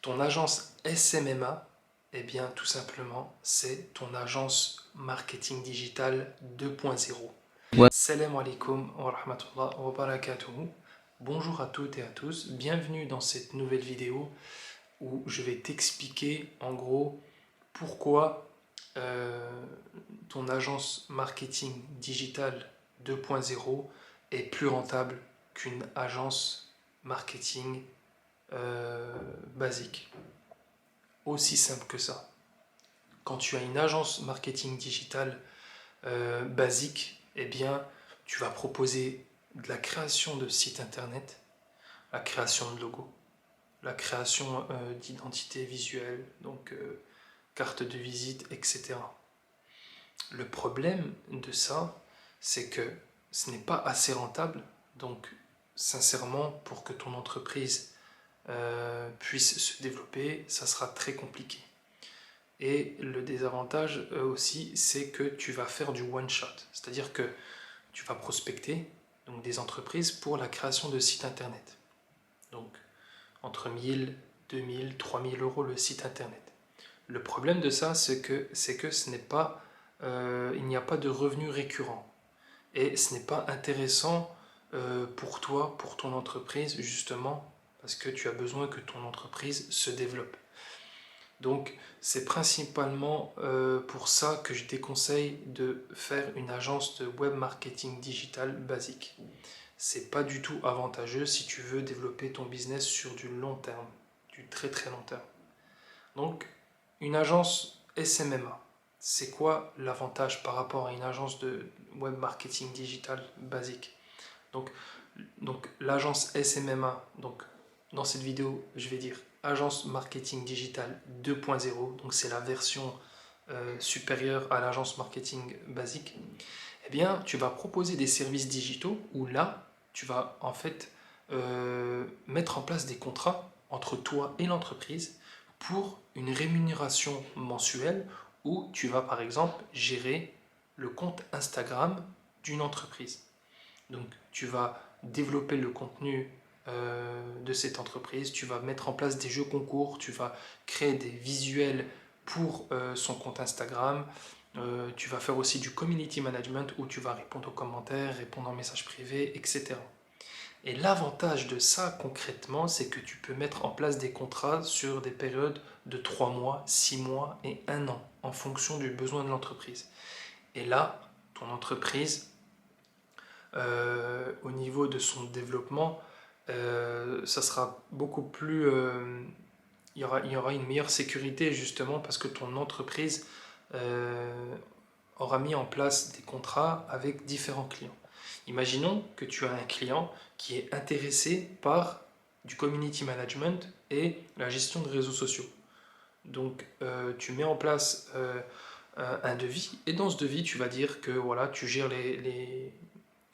Ton agence SMMA, eh bien tout simplement, c'est ton agence marketing digital 2.0. Ouais. Salam alaikum wa rahmatullah wa barakatuhu. Bonjour à toutes et à tous, bienvenue dans cette nouvelle vidéo où je vais t'expliquer en gros pourquoi ton agence marketing digital 2.0 est plus rentable qu'une agence marketing basique. Aussi simple que ça. Quand tu as une agence marketing digital basique, eh bien, tu vas proposer de la création de sites internet, la création de logos, la création d'identité visuelle, donc carte de visite, etc. Le problème de ça, c'est que ce n'est pas assez rentable, donc sincèrement, pour que ton entreprise puisse se développer, ça sera très compliqué. Et le désavantage aussi, c'est que tu vas faire du one shot, c'est-à-dire que tu vas prospecter donc des entreprises pour la création de sites internet. Donc entre 1000, 2000, 3000 euros le site internet. Le problème de ça, c'est que ce n'est pas, il n'y a pas de revenus récurrents et ce n'est pas intéressant pour toi, pour ton entreprise justement, parce que tu as besoin que ton entreprise se développe. Donc c'est principalement pour ça que je déconseille de faire une agence de web marketing digital basique. C'est pas du tout avantageux si tu veux développer ton business sur du long terme, du très très long terme. Donc une agence SMMA, c'est quoi l'avantage par rapport à une agence de web marketing digital basique? Donc, donc l'agence SMMA, donc dans cette vidéo, je vais dire agence marketing digital 2.0, donc c'est la version supérieure à l'agence marketing basique. Eh bien, tu vas proposer des services digitaux où là, tu vas en fait mettre en place des contrats entre toi et l'entreprise pour une rémunération mensuelle où tu vas par exemple gérer le compte Instagram d'une entreprise. Donc tu vas développer le contenu de cette entreprise, tu vas mettre en place des jeux concours, tu vas créer des visuels pour son compte Instagram, tu vas faire aussi du community management où tu vas répondre aux commentaires, répondre en messages privés, etc. Et l'avantage de ça concrètement, c'est que tu peux mettre en place des contrats sur des périodes de 3 mois, 6 mois et 1 an en fonction du besoin de l'entreprise. Et là, ton entreprise au niveau de son développement, ça sera beaucoup plus... il y aura une meilleure sécurité justement parce que ton entreprise aura mis en place des contrats avec différents clients. Imaginons que tu as un client qui est intéressé par du community management et la gestion de réseaux sociaux. Donc tu mets en place un devis et dans ce devis tu vas dire que voilà, tu gères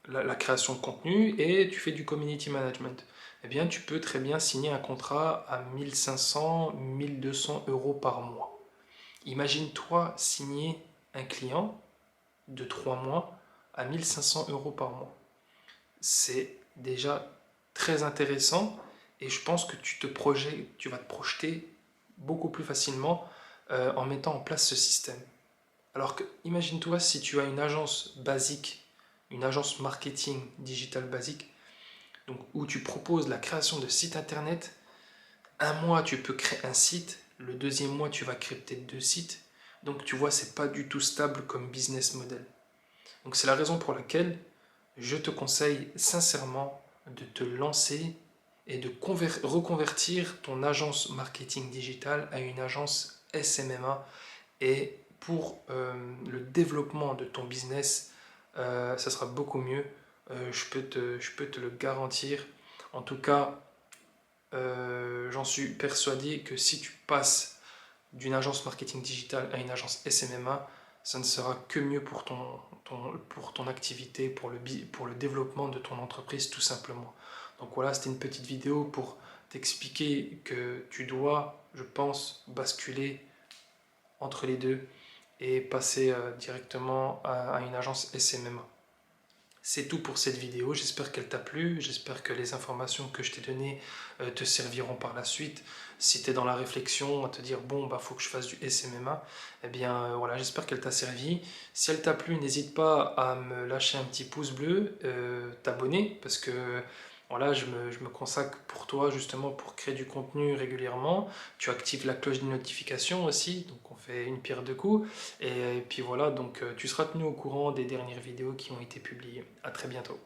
la création de contenu et tu fais du community management. Eh bien, tu peux très bien signer un contrat à 1500, 1200 euros par mois. Imagine-toi signer un client de 3 mois à 1500 euros par mois. C'est déjà très intéressant et je pense que tu vas te projeter beaucoup plus facilement en mettant en place ce système. Alors que, imagine-toi si tu as une agence basique, une agence marketing digital basique, donc où tu proposes la création de sites internet. Un mois, tu peux créer un site, le deuxième mois, tu vas créer peut-être 2 sites. Donc tu vois, c'est pas du tout stable comme business model. Donc c'est la raison pour laquelle je te conseille sincèrement de te lancer et de reconvertir ton agence marketing digital à une agence SMMA. Et pour le développement de ton business, ça sera beaucoup mieux. Je peux te le garantir. En tout cas, j'en suis persuadé que si tu passes d'une agence marketing digital à une agence SMMA, ça ne sera que mieux pour ton activité, pour le développement de ton entreprise tout simplement. Donc voilà, c'était une petite vidéo pour t'expliquer que tu dois, je pense, basculer entre les deux et passer directement à une agence SMMA. C'est tout pour cette vidéo, j'espère qu'elle t'a plu, j'espère que les informations que je t'ai données te serviront par la suite. Si tu es dans la réflexion à te dire bon bah faut que je fasse du SMMA, eh bien voilà, j'espère qu'elle t'a servi. Si elle t'a plu, n'hésite pas à me lâcher un petit pouce bleu, t'abonner, parce que voilà, je me consacre pour toi justement pour créer du contenu régulièrement. Tu actives la cloche de notification aussi, donc on fait une pierre deux coups. Et puis voilà, donc tu seras tenu au courant des dernières vidéos qui ont été publiées. À très bientôt.